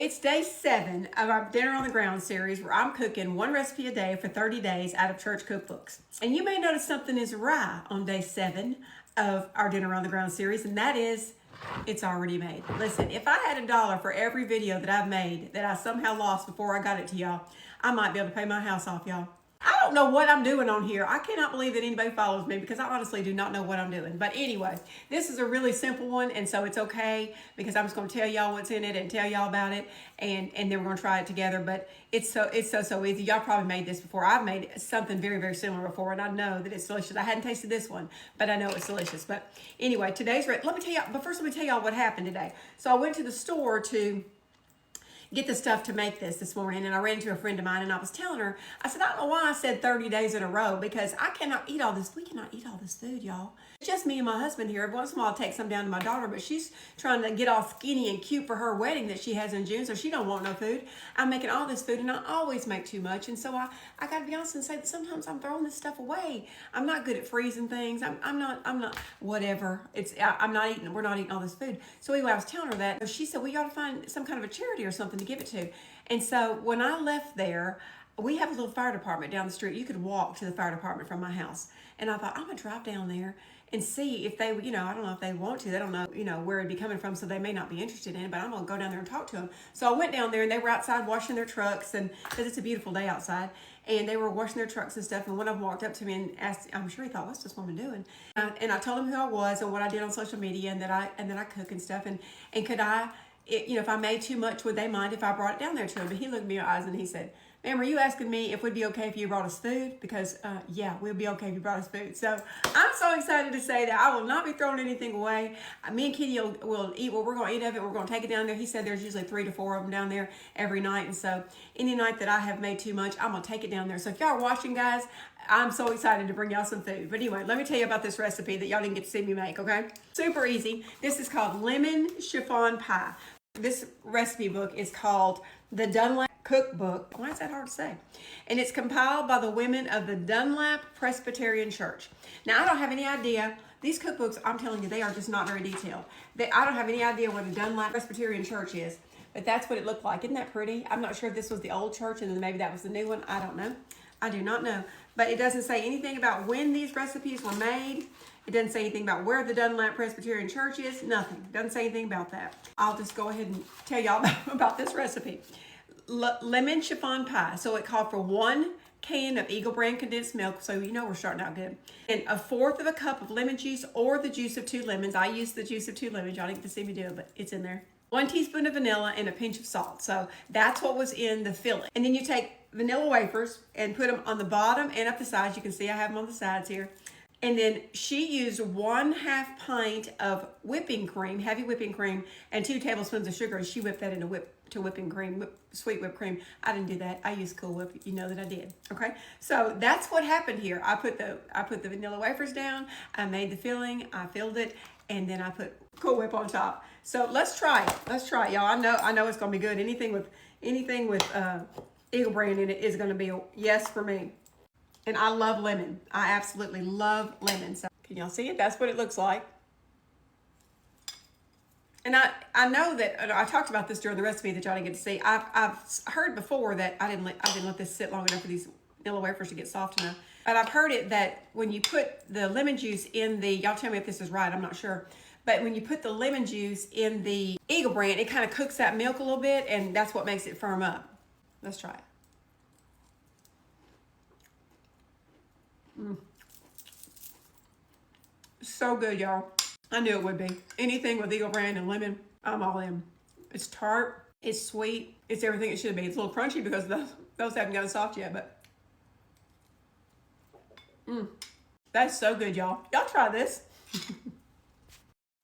It's day 7 of our Dinner on the Ground series where I'm cooking one recipe a day for 30 days out of church cookbooks. And you may notice something is awry on day 7 of our Dinner on the Ground series, and that is it's already made. Listen, if I had $1 for every video that I've made that I somehow lost before I got it to y'all, I might be able to pay my house off, y'all. I don't know what I'm doing on here. I cannot believe that anybody follows me because I honestly do not know what I'm doing. But anyway, this is a really simple one, and so it's okay because I'm just going to tell y'all what's in it and tell y'all about it, and then we're going to try it together. But it's so easy. Y'all probably made this before. I've made something very, very similar before, and I know that it's delicious. I hadn't tasted this one, but I know it's delicious. But anyway, let me tell y'all. But first, let me tell y'all what happened today. So I went to the store to get the stuff to make this morning, and I ran into a friend of mine, and I was telling her, I said, I don't know why I said 30 days in a row, because I cannot eat all this. We cannot eat all this food, y'all. It's just me and my husband here. Every once in a while I'll take some down to my daughter, but she's trying to get all skinny and cute for her wedding that she has in June, so she don't want no food. I'm making all this food, and I always make too much, and so I got to be honest and say that sometimes I'm throwing this stuff away. I'm not good at freezing things. I'm not whatever. We're not eating all this food. So anyway, I was telling her that. She said, well, you ought to find some kind of a charity or something to give it to. And so when I left there, we have a little fire department down the street. You could walk to the fire department from my house. And I thought, I'm going to drive down there and see if they, I don't know if they want to. They don't know, where it'd be coming from, so they may not be interested in it, but I'm going to go down there and talk to them. So I went down there, and they were outside washing their trucks, and because it's a beautiful day outside, and they were washing their trucks and stuff, and one of them walked up to me and asked, I'm sure he thought, what's this woman doing? And I told him who I was and what I did on social media, and that I cook and stuff, and could I, if I made too much, would they mind if I brought it down there to him? But he looked me in the eyes and he said, ma'am, are you asking me if we'd be okay if you brought us food? Because, yeah, we'll be okay if you brought us food. So I'm so excited to say that I will not be throwing anything away. Me and Kitty will eat what we're going to eat of it. We're going to take it down there. He said there's usually 3 to 4 of them down there every night. And so any night that I have made too much, I'm going to take it down there. So if y'all are watching, guys, I'm so excited to bring y'all some food. But anyway, let me tell you about this recipe that y'all didn't get to see me make, okay? Super easy. This is called lemon chiffon pie. This recipe book is called the Dunlap Cookbook. Why is that hard to say? And it's compiled by the women of the Dunlap Presbyterian Church. Now, I don't have any idea. These cookbooks, I'm telling you, they are just not very detailed. I don't have any idea what the Dunlap Presbyterian Church is, but that's what it looked like. Isn't that pretty? I'm not sure if this was the old church and then maybe that was the new one. I don't know. I do not know. But it doesn't say anything about when these recipes were made. It doesn't say anything about where the Dunlap Presbyterian Church is. Nothing. Doesn't say anything about that. I'll just go ahead and tell y'all about this recipe. Lemon chiffon pie. So it called for 1 can of Eagle brand condensed milk. So we're starting out good. And 1/4 cup of lemon juice or the juice of 2 lemons. I use the juice of 2 lemons. Y'all didn't get to see me do it, but it's in there. 1 teaspoon of vanilla and a pinch of salt. So that's what was in the filling. And then you take vanilla wafers and put them on the bottom and up the sides. You can see I have them on the sides here. And then she used 1/2 pint of whipping cream, heavy whipping cream, and 2 tablespoons of sugar. And she whipped that into whipping cream, sweet whipped cream. I didn't do that. I used Cool Whip. You know that I did. Okay. So that's what happened here. I put the vanilla wafers down. I made the filling. I filled it, and then I put Cool Whip on top. So let's try it. Let's try it, y'all. I know it's gonna be good. Anything with Eagle brand in it is gonna be a yes for me. And I love lemon. I absolutely love lemon. So can y'all see it? That's what it looks like. And I know that I talked about this during the recipe that y'all didn't get to see. I've heard before that I didn't let this sit long enough for these vanilla wafers to get soft enough. But I've heard it that when you put the lemon juice in y'all tell me if this is right, I'm not sure. But when you put the lemon juice in the Eagle brand, it kind of cooks that milk a little bit, and that's what makes it firm up. Let's try it. So good, y'all. I knew it would be. Anything with Eagle brand and lemon, I'm all in. It's tart, it's sweet, it's everything it should be. It's a little crunchy because those haven't gotten soft yet, but that's so good, y'all. Y'all try this.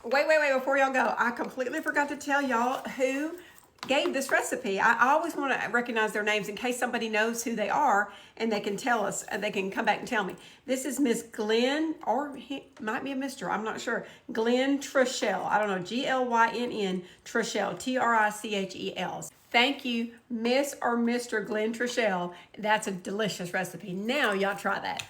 Wait, before y'all go, I completely forgot to tell y'all who gave this recipe. I always want to recognize their names in case somebody knows who they are and they can tell us, and they can come back and tell me. This is Miss Glenn, or he might be a Mr., I'm not sure. Glenn Trichel. I don't know, Glynn Trichel, Trichel. Thank you, Miss or Mr. Glenn Trichel. That's a delicious recipe. Now y'all try that.